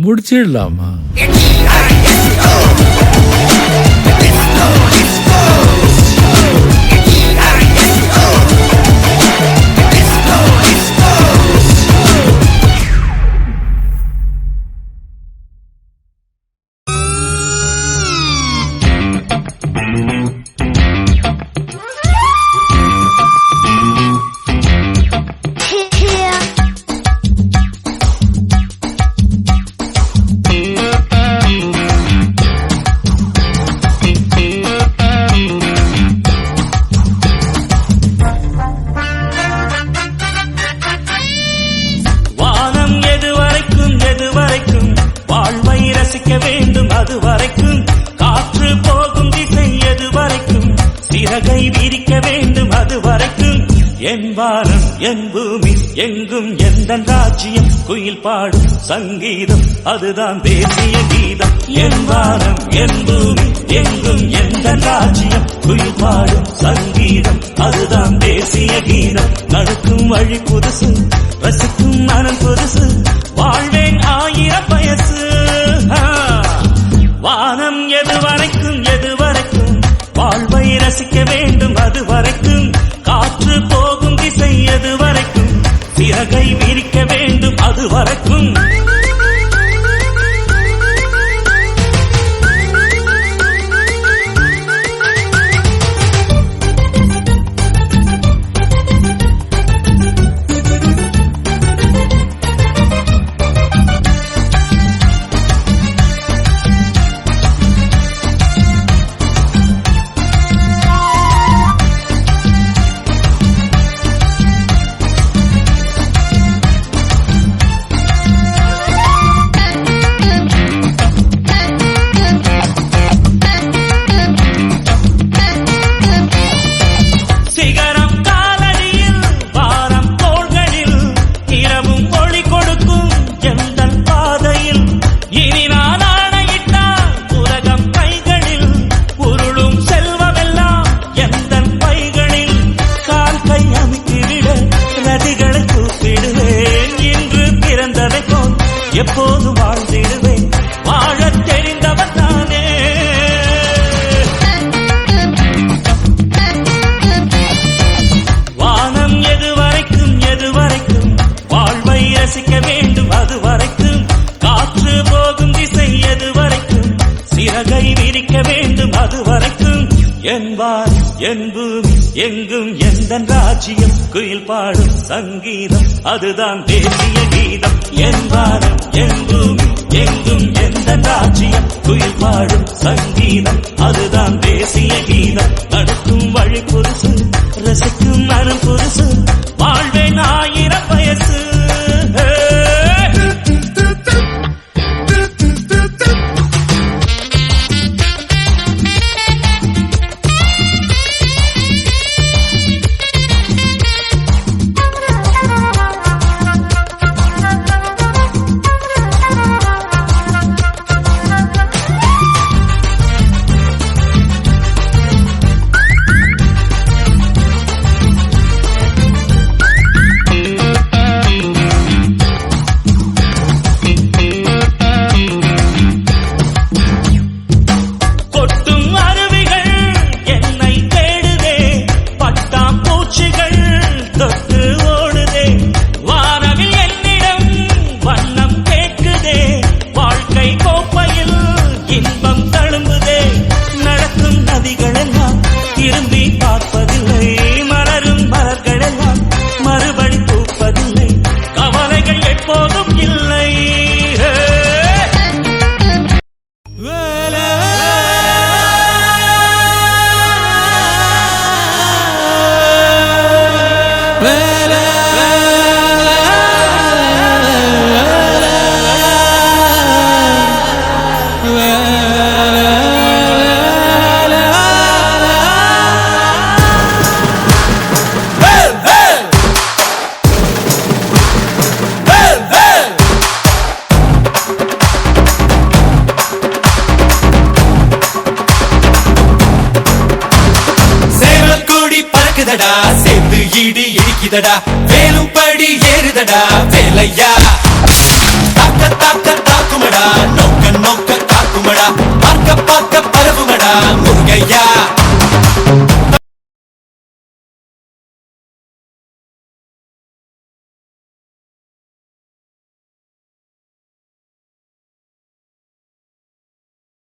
முடிச்சிடலாமா? எங்கும் எந்தன் ராஜ்யம் குயில் பாடும் சங்கீதம் அதுதான் தேசிய கீதம். என் வானம் என் பூமி எங்கும் எந்தன் ராஜ்யம் குயில் பாடும் சங்கீதம் அதுதான் தேசிய கீதம். நடக்கும் வழி புதுசு ரசிக்கும் மனம் புதுசு வாழ்வேன் 1000 வயசு. வானம் எது வரைக்கும் வாழ்வை ரசிக்க வேண்டும் அது வரைக்கும். காற்று போகும் திசை எது வரைக்கும் சிறகை விரிக்க வேண்டும் அது வரைக்கும். எப்போது வாழ்ந்திடுவேன் வாழத் தெரிந்தவன் தானே. வானம் எது வரைக்கும் வாழ்வை ரசிக்க வேண்டும் அது வரைக்கும். காற்று போகும் திசை எது வரைக்கும் சிறகை விரிக்க வேண்டும் அது வரைக்கும். என் வான் என் பூமி எங்கும் எந்தன் ராஜ்யம் குயில் பாடும் சங்கீதம் அதுதான் தேசிய கீதம். என் வானம் என் பூமி எங்கும் எந்தன் ராஜ்யம் குயில் பாடும் சங்கீதம் அதுதான் தேசிய கீதம். நடக்கும் வழி புதுசு ரசிக்கும் மனம் புதுசு வாழ்வேன் 1000 வயசு. இருக்குதடா, சேர்ந்து இடி இடிக்குதடா, வேலும் படி ஏறுதடா வேலையா. தாக்க தாக்க தாக்குமடா நோக்க நோக்க காக்குமடா பார்க்க பார்க்க பரவுமடா முருகையா